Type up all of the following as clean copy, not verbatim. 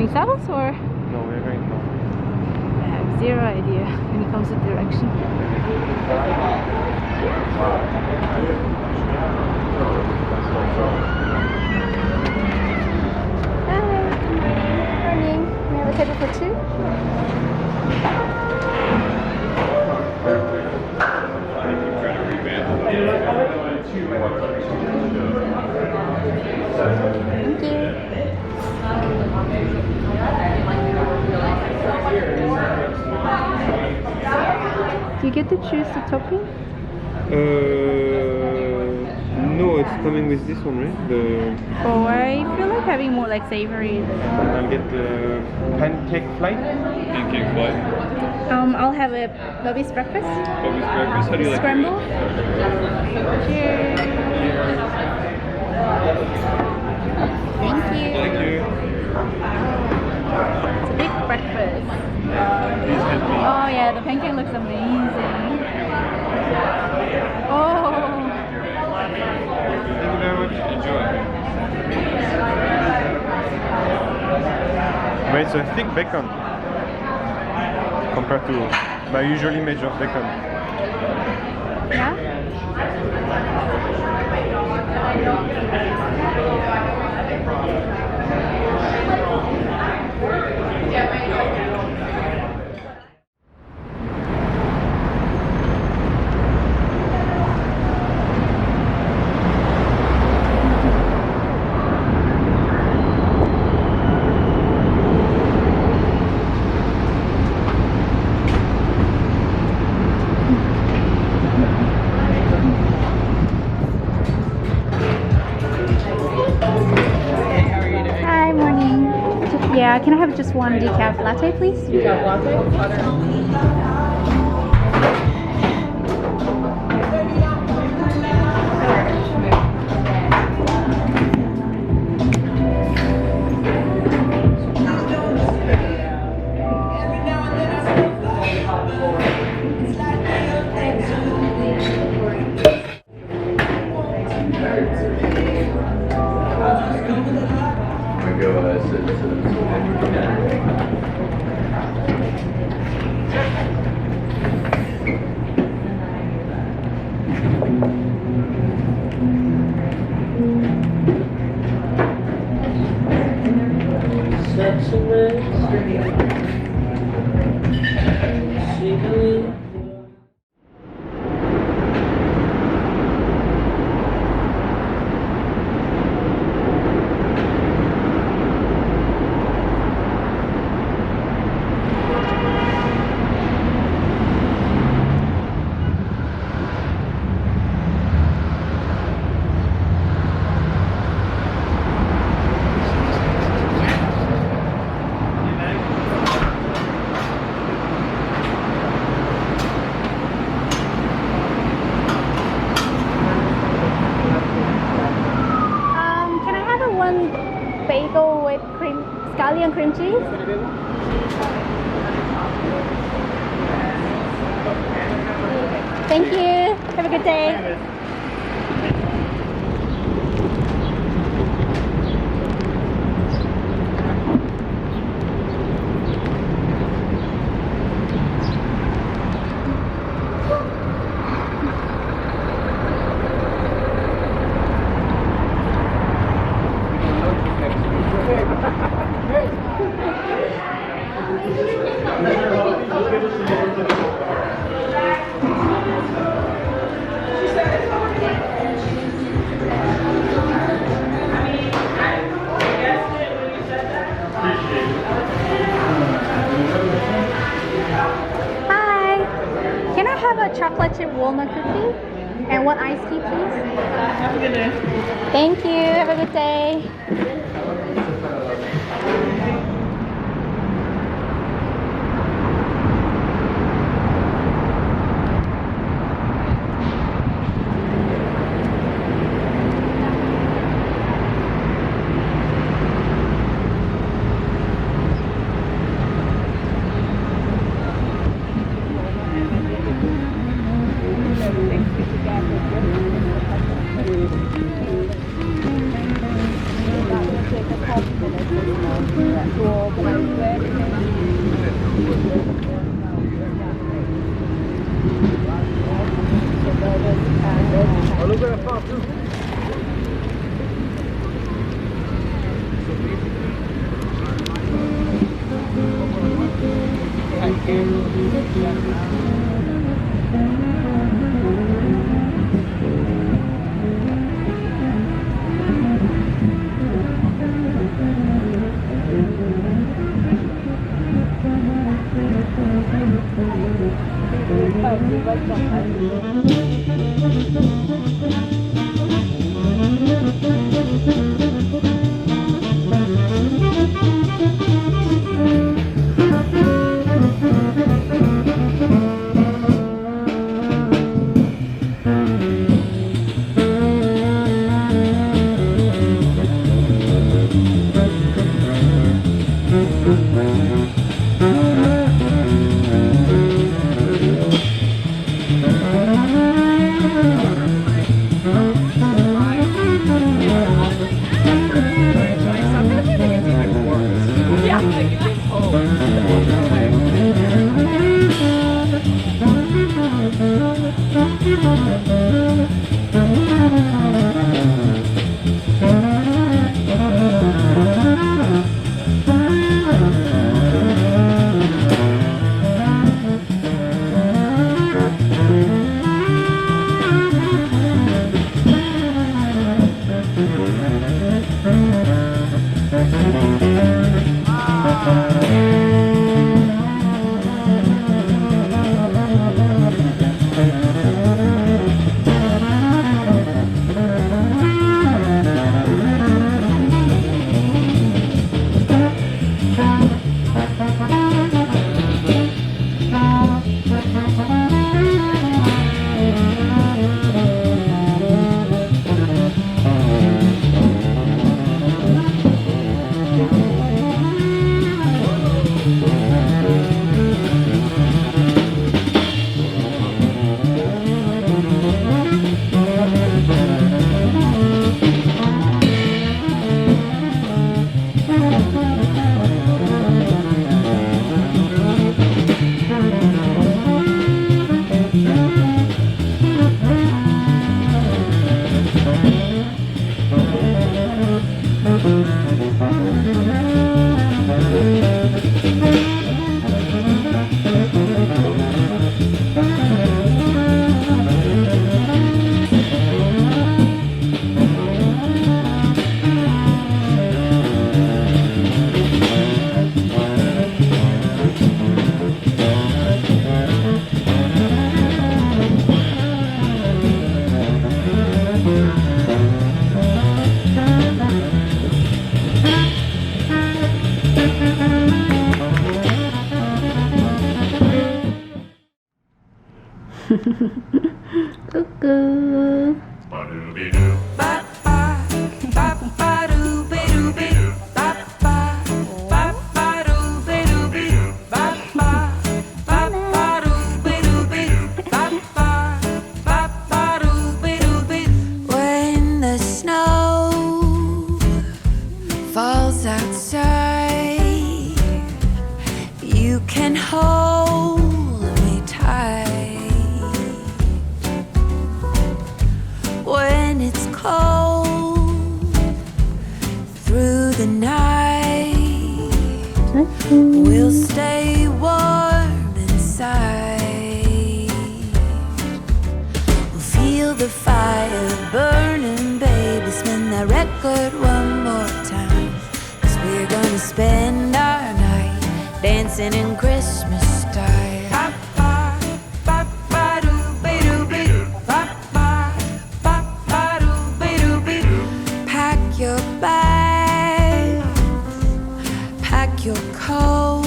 going south or? No, we're going north. I have zero idea when it comes to direction. Hi. Morning. We have a table for two. Thank you. Do you get to choose the topping? No, it's coming with this one, right? Oh, I feel like having more like savory. I'll get the pancake flight. Pancake flight. I'll have a Bobby's breakfast. Bobby's breakfast. How do you like Scramble. it? Cheers. Thank you. Thank you. It's a big breakfast. Please help me. Oh yeah, the pancake looks amazing. Oh. Thank you very much. Enjoy. But it's a thick bacon compared to my usually made of bacon. Yeah? Hi, morning. Yeah, can I have just one decaf latte, please? Decaf latte? Can I have a one bagel with scallion cream cheese? Thank you. Have a good day. Hi. Can I have a chocolate chip walnut cookie and one iced tea, please? Have a good day. Thank you. Have a good day. Cuckoo. When the snow falls outside, you can hold me tight. When it's cold through the night, we'll stay warm inside. We'll feel the fire burning, baby. Spin that record one more time. 'Cause we're gonna spend our night dancing in Christmas style. Pack your bags, pack your coat.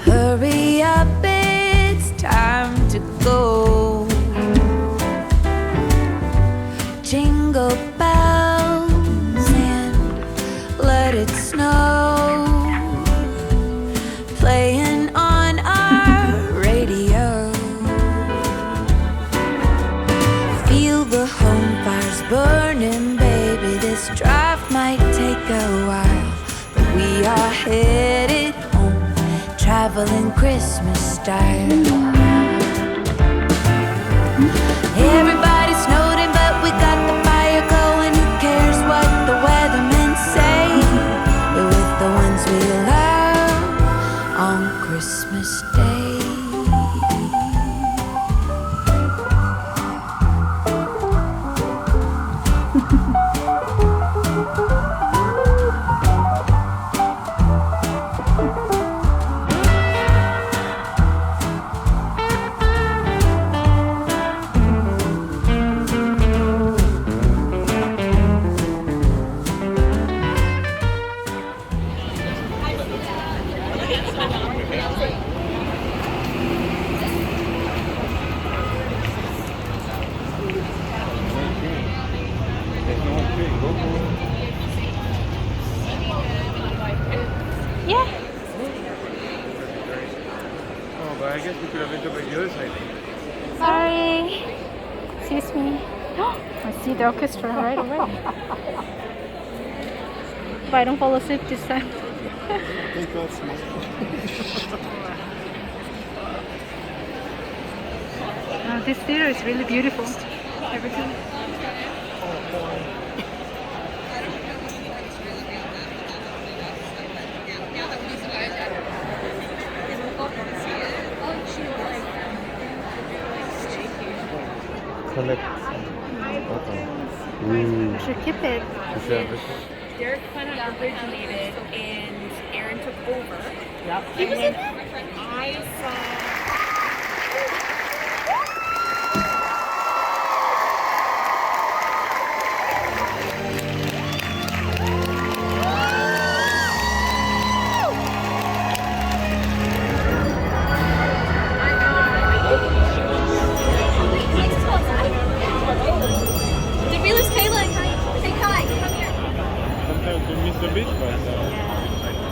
Hurry up, it's time to go. Jingle bells and let it snow, playing on our radio. Feel the home fires burning, baby. This drive might take a while, but we are headed home, traveling Christmas style. Everybody's day. Yeah. Oh, but I guess we could have entered by the other side. Sorry. Excuse me. I see the orchestra right away. If I don't fall asleep this time. This theater is really beautiful. Everything. Collect. I should keep it. Derek kind of originated and Aaron took over. Yep. He was in that. I saw. Did we lose Kayla? Say hi. Come here. Sometimes you miss a bit, but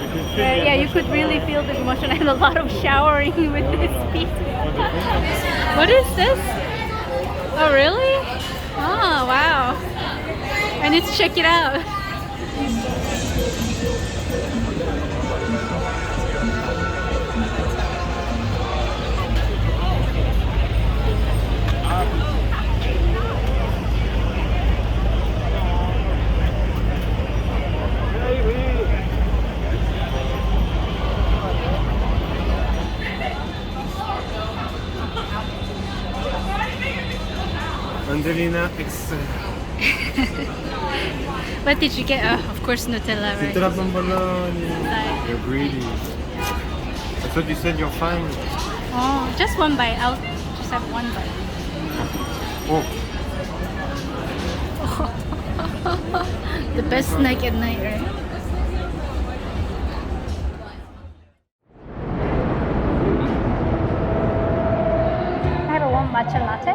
you can feel the Yeah, you emotion. could really feel the emotion and a lot of showering with this speed. What is this? Oh, really? Oh, wow. I need to check it out. Angelina X. What did you get? Of course, Nutella, right? Titra Bambalon. You're greedy. I thought you said you're fine. Oh, just one bite. I'll just have one bite. Oh, The best snack at night, right? I have a warm matcha latte.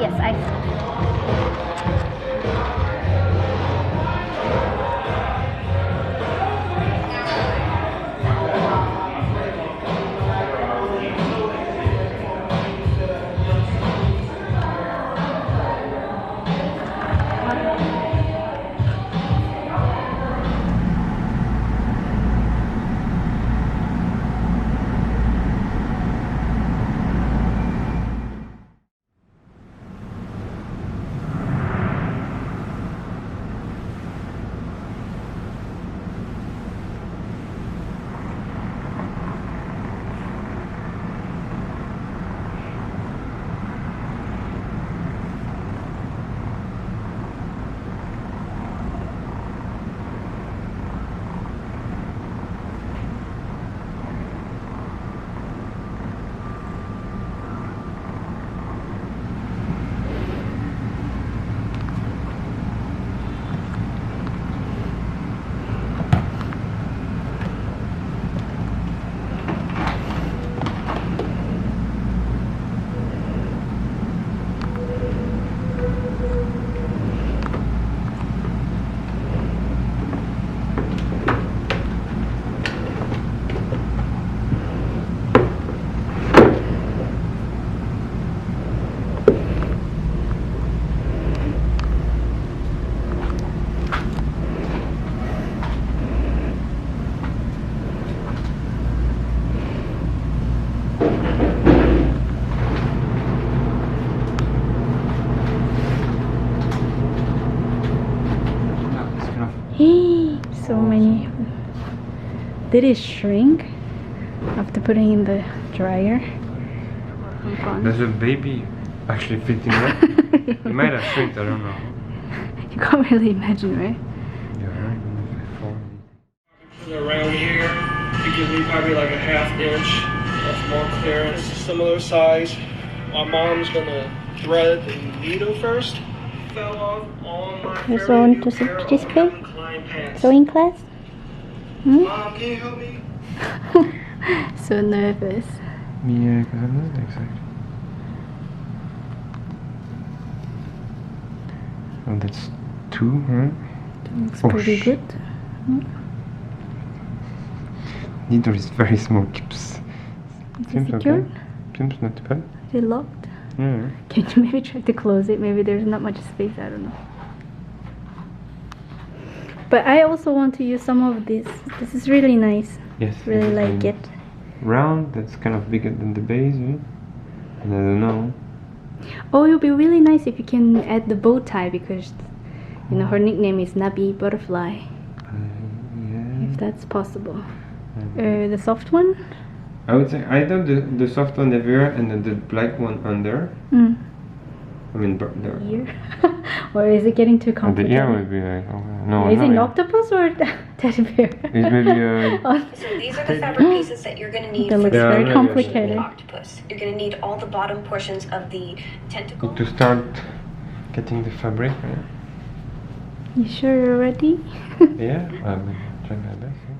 Yes, ice. So many. Did it shrink? After putting in the dryer. Some fun. There's a baby actually fitting there. It might have shrinked, I don't know. You can't really imagine, right? Yeah, Around here, it gives me probably like a ½ inch of more clearance. Similar size. My mom's gonna thread the needle first. Fell off on my You're so into participate? Sewing class? Hmm? Mom, can you help me? So nervous. Yeah, because I'm not exactly. Oh, that's 2, right? Looks Oh, pretty sh- good. Needle is very small. Keeps. Is it Seems secure? okay. Seems not too bad. Is it locked? Yeah. Can you maybe try to close it? Maybe there's not much space, I don't know. But I also want to use some of this. This is really nice. Yes. Really it's, like it. Round. That's kind of bigger than the base. Yeah? And I don't know. Oh, it would be really nice if you can add the bow tie because, you know, her nickname is Nabi Butterfly. Yeah. If that's possible. The soft one? I would say either the soft one everywhere and then the black one under. Mm. I mean, the Ear? Or is it getting too and the complicated? ear would be like, oh, no. Is no, it an yeah. octopus or a teddy bear? It's maybe Oh, So these are the fabric pieces that you're going to need that looks Yeah, very maybe I should- complicated. octopus. You're going to need all the bottom portions of the tentacle. need to start getting the fabric. Right? You sure you're ready? Yeah, I'm trying my best. Yeah.